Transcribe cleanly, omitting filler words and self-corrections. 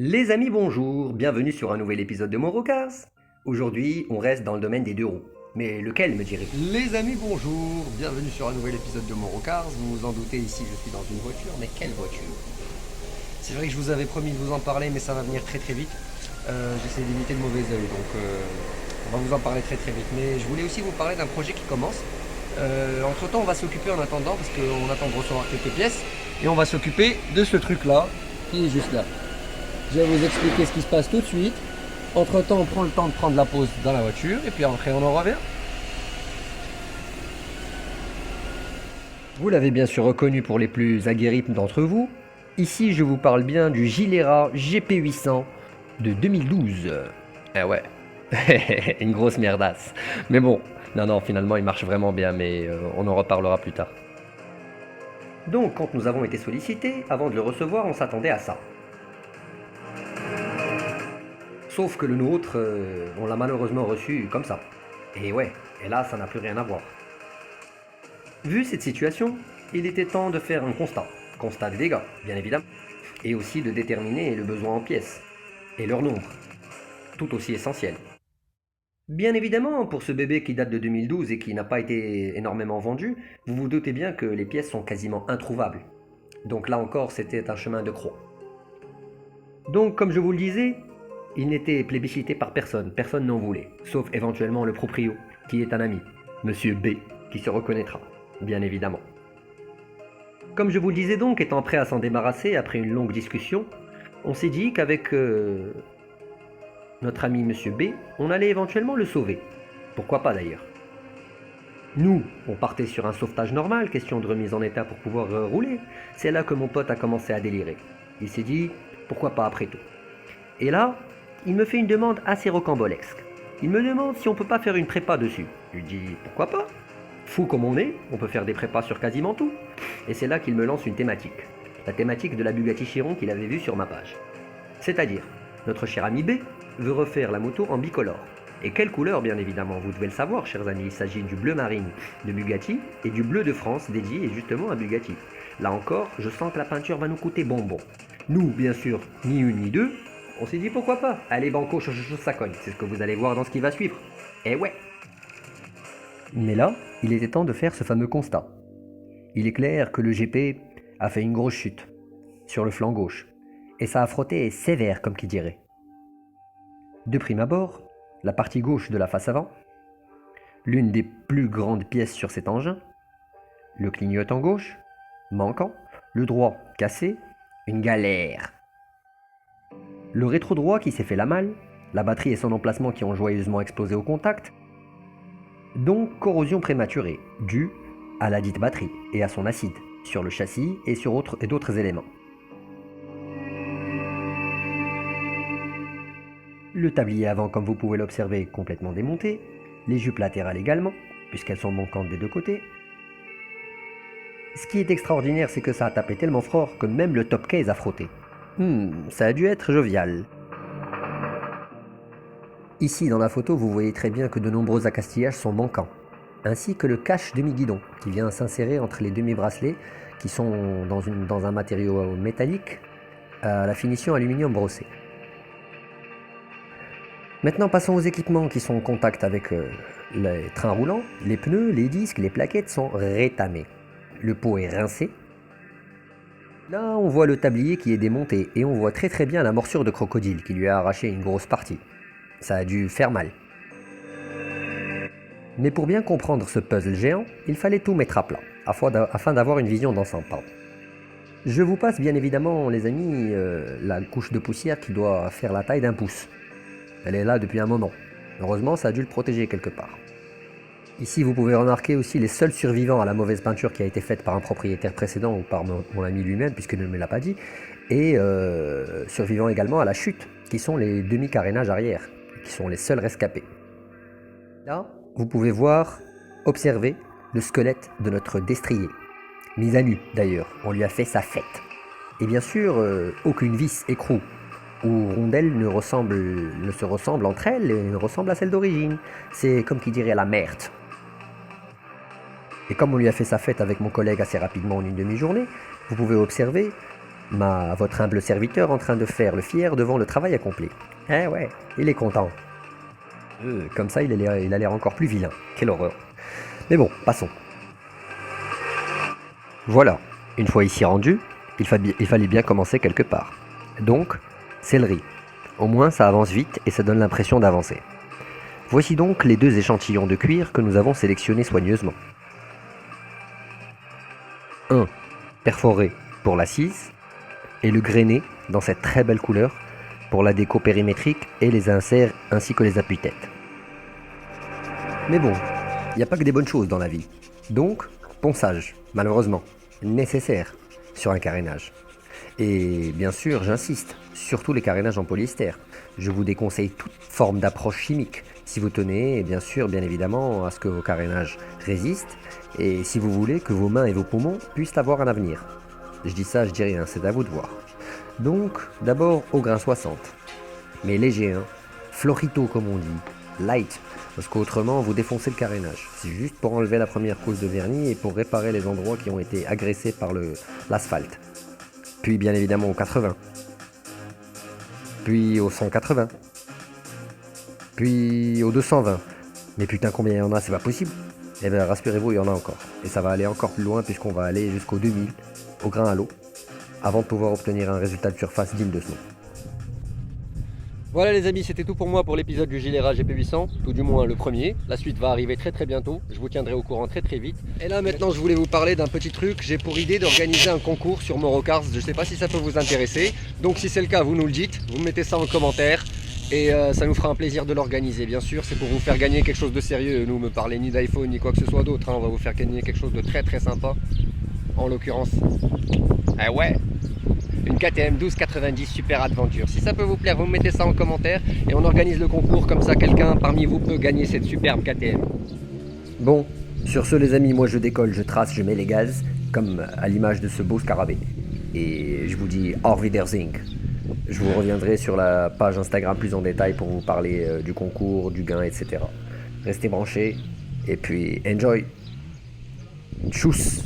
Les amis, bonjour, bienvenue sur un nouvel épisode de Morocars. Aujourd'hui, on reste dans le domaine des deux roues. Mais lequel, me direz-vous? Les amis, bonjour, bienvenue sur un nouvel épisode de Morocars. Vous vous en doutez, ici je suis dans une voiture, mais quelle voiture? C'est vrai que je vous avais promis de vous en parler, mais ça va venir très très vite. J'essaie d'éviter le mauvais œil, donc on va vous en parler très très vite. Mais je voulais aussi vous parler d'un projet qui commence. Entre temps, on va s'occuper en attendant, parce qu'on attend de recevoir quelques pièces, et on va s'occuper de ce truc-là, qui est juste là. Je vais vous expliquer ce qui se passe tout de suite. Entre temps, on prend le temps de prendre la pause dans la voiture, et puis après on en revient. Vous l'avez bien sûr reconnu pour les plus aguerris d'entre vous. Ici, je vous parle bien du Gilera GP800 de 2012. Ah ouais, une grosse merdasse. Mais bon, non, finalement, il marche vraiment bien, mais on en reparlera plus tard. Donc, quand nous avons été sollicités, avant de le recevoir, on s'attendait à ça. Sauf que le nôtre, on l'a malheureusement reçu comme ça. Et ouais, et là, ça n'a plus rien à voir. Vu cette situation, il était temps de faire un constat des dégâts, bien évidemment, et aussi de déterminer le besoin en pièces, et leur nombre, tout aussi essentiel. Bien évidemment, pour ce bébé qui date de 2012 et qui n'a pas été énormément vendu, vous vous doutez bien que les pièces sont quasiment introuvables. Donc là encore, c'était un chemin de croix. Donc, comme je vous le disais, il n'était plébiscité par personne, personne n'en voulait, sauf éventuellement le proprio, qui est un ami, Monsieur B, qui se reconnaîtra, bien évidemment. Comme je vous le disais donc, étant prêt à s'en débarrasser après une longue discussion, on s'est dit qu'avec notre ami Monsieur B, on allait éventuellement le sauver. Pourquoi pas d'ailleurs. Nous, on partait sur un sauvetage normal, question de remise en état pour pouvoir rouler. C'est là que mon pote a commencé à délirer. Il s'est dit, pourquoi pas après tout. Et là, il me fait une demande assez rocambolesque. Il me demande si on peut pas faire une prépa dessus. Je lui dis, pourquoi pas? Fou comme on est, on peut faire des prépas sur quasiment tout. Et c'est là qu'il me lance une thématique. La thématique de la Bugatti Chiron qu'il avait vue sur ma page. C'est-à-dire, notre cher ami B veut refaire la moto en bicolore. Et quelle couleur, bien évidemment, vous devez le savoir, chers amis, il s'agit du bleu marine de Bugatti et du bleu de France dédié justement à Bugatti. Là encore, je sens que la peinture va nous coûter bonbon. Nous, bien sûr, ni une ni deux, on s'est dit pourquoi pas. Allez, banco, ça cogne, c'est ce que vous allez voir dans ce qui va suivre. Eh ouais. Mais là, il était temps de faire ce fameux constat. Il est clair que le GP a fait une grosse chute sur le flanc gauche, et ça a frotté sévère comme qui dirait. De prime abord, la partie gauche de la face avant, l'une des plus grandes pièces sur cet engin, le clignotant gauche, manquant, le droit cassé, une galère. Le rétro droit qui s'est fait la malle, la batterie et son emplacement qui ont joyeusement explosé au contact, donc corrosion prématurée, due à la dite batterie et à son acide, sur le châssis et sur d'autres éléments. Le tablier avant, comme vous pouvez l'observer, complètement démonté, les jupes latérales également, puisqu'elles sont manquantes des deux côtés. Ce qui est extraordinaire, c'est que ça a tapé tellement fort que même le top case a frotté. Ça a dû être jovial. Ici, dans la photo, vous voyez très bien que de nombreux accastillages sont manquants, ainsi que le cache demi-guidon qui vient s'insérer entre les demi-bracelets qui sont dans un matériau métallique à la finition aluminium brossé. Maintenant, passons aux équipements qui sont en contact avec les trains roulants. Les pneus, les disques, les plaquettes sont rétamés. Le pot est rincé. Là, on voit le tablier qui est démonté et on voit très bien la morsure de crocodile qui lui a arraché une grosse partie. Ça a dû faire mal. Mais pour bien comprendre ce puzzle géant, il fallait tout mettre à plat, afin d'avoir une vision d'ensemble. Je vous passe bien évidemment, les amis, la couche de poussière qui doit faire la taille d'un pouce. Elle est là depuis un moment. Heureusement, ça a dû le protéger quelque part. Ici, vous pouvez remarquer aussi les seuls survivants à la mauvaise peinture qui a été faite par un propriétaire précédent ou par mon ami lui-même, puisqu'il ne me l'a pas dit, et survivants également à la chute, qui sont les demi-carénages arrière, qui sont les seuls rescapés. Là, vous pouvez voir, observer le squelette de notre destrier. Mis à nu, d'ailleurs, on lui a fait sa fête. Et bien sûr, aucune vis, écrou ou rondelle ne se ressemble entre elles et ne ressemble à celle d'origine. C'est comme qui dirait la merde. Et comme on lui a fait sa fête avec mon collègue assez rapidement en une demi-journée, vous pouvez observer votre humble serviteur en train de faire le fier devant le travail accompli. Eh ouais, il est content. Comme ça, il a l'air encore plus vilain. Quelle horreur. Mais bon, passons. Voilà, une fois ici rendu, il fallait bien commencer quelque part. Donc, c'est le riz. Au moins, ça avance vite et ça donne l'impression d'avancer. Voici donc les 2 échantillons de cuir que nous avons sélectionnés soigneusement. Un perforé pour l'assise et le grainé dans cette très belle couleur pour la déco périmétrique et les inserts ainsi que les appuis-têtes. Mais bon, il n'y a pas que des bonnes choses dans la vie. Donc, ponçage, malheureusement, nécessaire sur un carénage. Et bien sûr, j'insiste, surtout les carénages en polyester. Je vous déconseille toute forme d'approche chimique, si vous tenez, bien sûr, bien évidemment, à ce que vos carénages résistent, et si vous voulez que vos mains et vos poumons puissent avoir un avenir. Je dis ça, je dis rien, c'est à vous de voir. Donc, d'abord au grain 60. Mais léger, hein. Florito comme on dit, light, parce qu'autrement vous défoncez le carénage. C'est juste pour enlever la première couche de vernis et pour réparer les endroits qui ont été agressés par l'asphalte. Puis bien évidemment au 80. Puis au 180. Puis au 220. Mais putain, combien il y en a, c'est pas possible. Eh bien rassurez-vous, il y en a encore. Et ça va aller encore plus loin puisqu'on va aller jusqu'au 2000, au grain à l'eau, avant de pouvoir obtenir un résultat de surface digne de ce nom. Voilà les amis, c'était tout pour moi pour l'épisode du gilet ras GP800, tout du moins le premier. La suite va arriver très bientôt, je vous tiendrai au courant très vite. Et là maintenant je voulais vous parler d'un petit truc, j'ai pour idée d'organiser un concours sur Morocars, je ne sais pas si ça peut vous intéresser. Donc si c'est le cas, vous nous le dites, vous mettez ça en commentaire. Et ça nous fera un plaisir de l'organiser, bien sûr, c'est pour vous faire gagner quelque chose de sérieux. Nous, me parlez ni d'iPhone ni quoi que ce soit d'autre, hein. On va vous faire gagner quelque chose de très sympa. En l'occurrence, ah ouais, une KTM 1290 Super Adventure. Si ça peut vous plaire, vous mettez ça en commentaire et on organise le concours, comme ça quelqu'un parmi vous peut gagner cette superbe KTM. Bon, sur ce les amis, moi je décolle, je trace, je mets les gaz, comme à l'image de ce beau scarabée. Et je vous dis au Wiedersehen. Je vous reviendrai sur la page Instagram plus en détail pour vous parler du concours, du gain, etc. Restez branchés et puis enjoy. Tchuss.